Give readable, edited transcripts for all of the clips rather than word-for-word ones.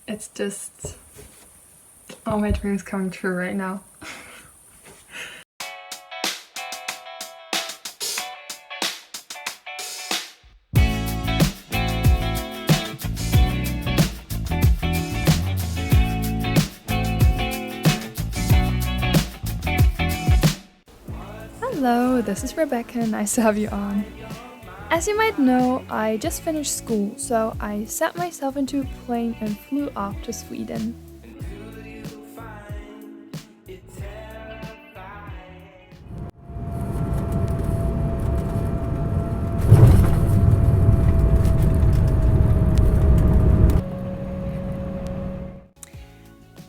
It's just all my dreams coming true right now. Hello, this is Rebecca, nice to have you on. As you might know, I just finished school, so I sat myself into a plane and flew off to Sweden.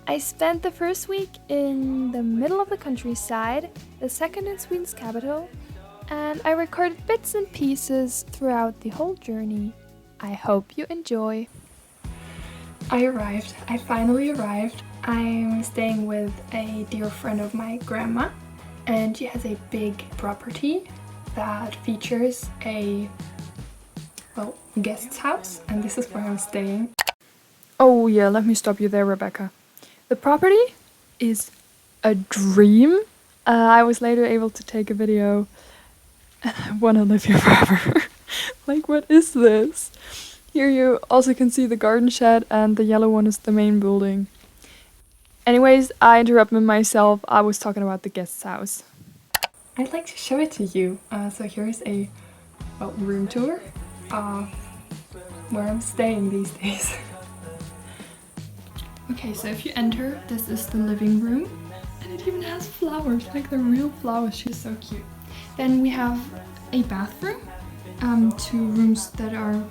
I spent the first week in the middle of the countryside, the second in Sweden's capital, and I recorded bits and pieces throughout the whole journey. I hope you enjoy. I finally arrived. I'm staying with a dear friend of my grandma, and she has a big property that features a, guest house, and this is where I'm staying. Oh yeah, let me stop you there, Rebecca. The property is a dream. I was later able to take a video, and I want to live here forever. Like, what is this? Here you also can see the garden shed, and the yellow one is the main building. Anyways, I interrupted myself. I was talking about the guest house. I'd like to show it to you. So here's a room tour where I'm staying these days. Okay, so if you enter, this is the living room, and it even has flowers, like the real flowers. She's so cute. Then we have a bathroom, 2 rooms that are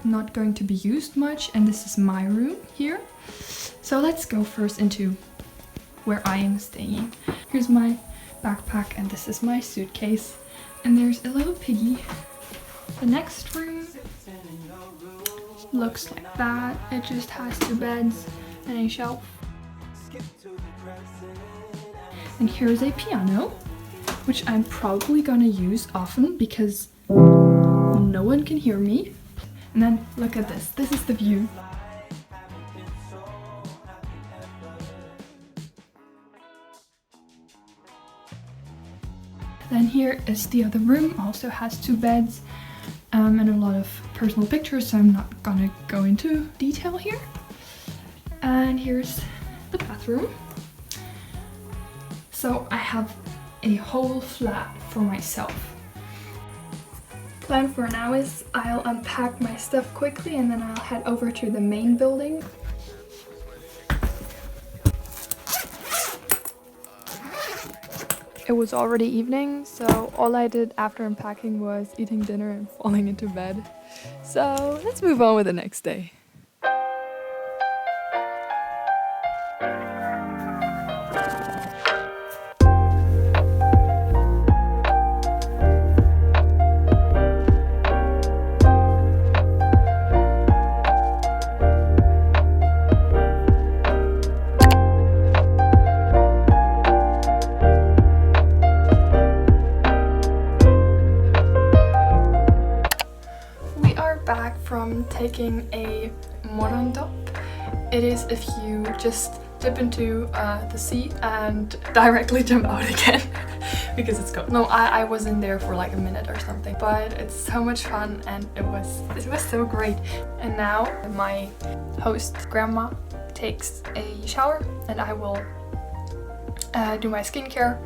not going to be used much, and this is my room here. So let's go first into where I am staying. Here's my backpack, and this is my suitcase, and there's a little piggy. The next room looks like that. It just has 2 beds and a shelf. And here's a piano, which I'm probably gonna use often because no one can hear me. And then look at this. This is the view. Then here is the other room, also has 2 beds and a lot of personal pictures, so I'm not gonna go into detail here. And here's the bathroom. So I have a whole flat for myself. Plan for now is I'll unpack my stuff quickly and then I'll head over to the main building. It was already evening, so all I did after unpacking was eating dinner and falling into bed. So let's move on with the next day. Back from taking a morgondopp. It is if you just dip into the sea and directly jump out again because it's cold. No, I was in there for like a minute or something, but it's so much fun and it was so great. And now my host grandma takes a shower and I will do my skincare,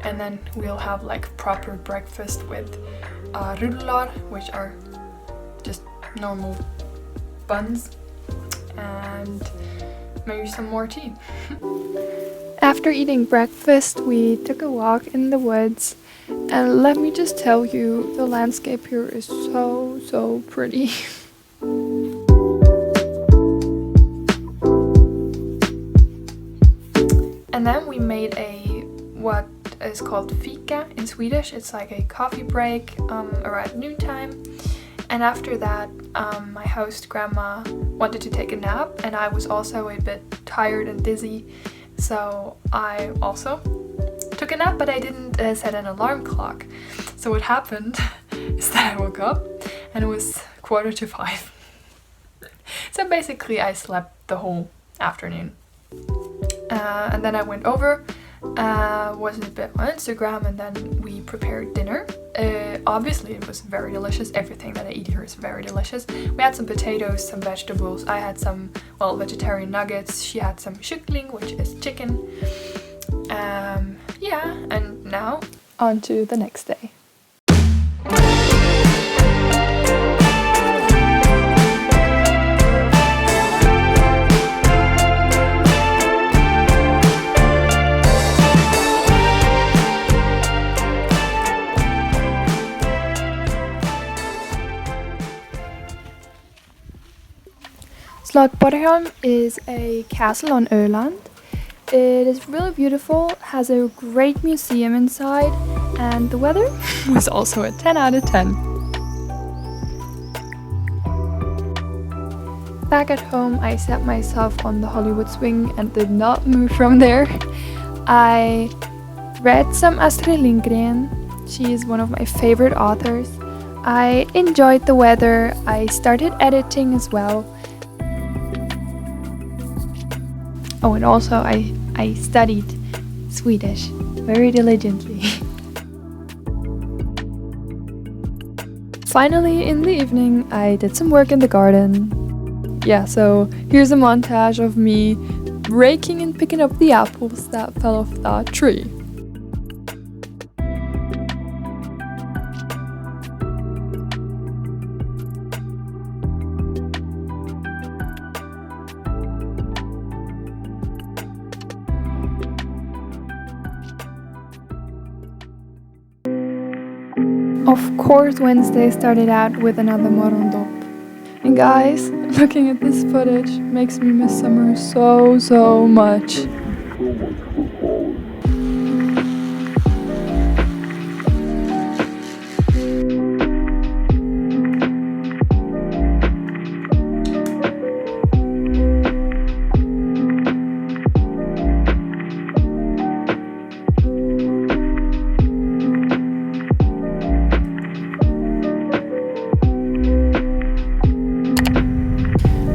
and then we'll have like proper breakfast with rullar, which are just normal buns, and maybe some more tea. After eating breakfast, we took a walk in the woods, and let me just tell you, the landscape here is so pretty. And then we made what is called fika in Swedish. It's like a coffee break around noontime. And after that, my host grandma wanted to take a nap, and I was also a bit tired and dizzy, so I also took a nap, but I didn't set an alarm clock. So what happened is that I woke up and it was 4:45. So basically I slept the whole afternoon. And then I went over, was a bit on Instagram, and then we prepared dinner. Obviously it was very delicious. Everything that I eat here is very delicious. We had some potatoes, some vegetables. I had some, well, vegetarian nuggets. She had some kyckling, which is chicken. Yeah, and now on to the next day. Slot Bornholm is a castle on Öland. It is really beautiful, has a great museum inside, and the weather was also a 10 out of 10. Back at home, I sat myself on the Hollywood swing and did not move from there. I read some Astrid Lindgren. She is one of my favorite authors. I enjoyed the weather. I started editing as well. Oh, and also I studied Swedish very diligently. Finally, in the evening, I did some work in the garden. Yeah, so here's a montage of me raking and picking up the apples that fell off that tree. Of course, Wednesday started out with another morgondopp. And guys, looking at this footage makes me miss summer so much.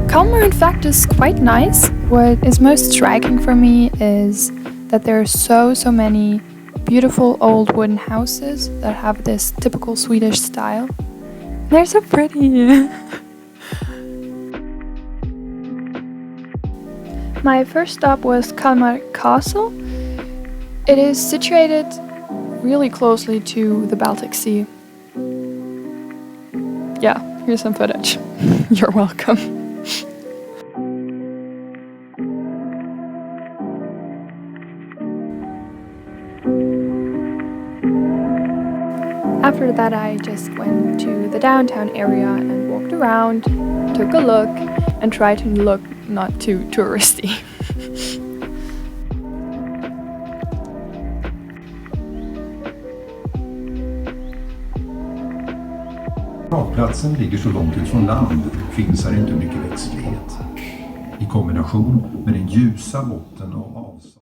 Kalmar, in fact, is quite nice. What is most striking for me is that there are so many beautiful old wooden houses that have this typical Swedish style. They're so pretty. My first stop was Kalmar Castle. It is situated really closely to the Baltic Sea. Yeah, here's some footage. You're welcome. After that, I just went to the downtown area and walked around, took a look, and tried to look not too touristy. Badplatsen ligger så långt ut från land, finns här inte mycket växtlighet. I kombination med den ljusa botten och avstånd.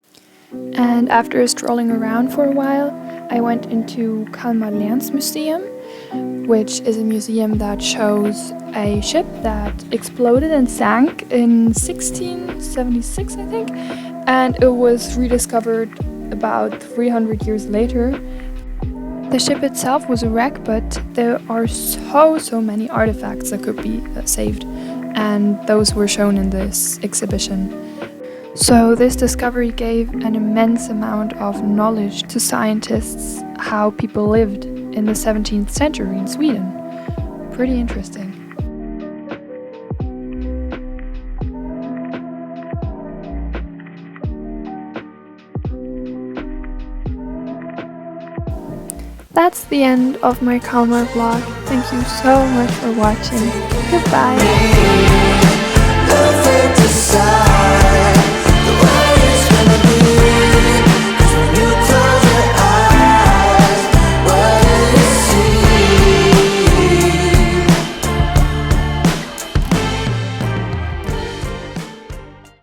And after strolling around for a while, I went into Kalmar Museum, which is a museum that shows a ship that exploded and sank in 1676, I think, and it was rediscovered about 300 years later. The ship itself was a wreck, but there are so many artifacts that could be saved, and those were shown in this exhibition. So this discovery gave an immense amount of knowledge to scientists how people lived in the 17th century in Sweden. Pretty interesting. That's the end of my Kalmar vlog. Thank you so much for watching. Goodbye.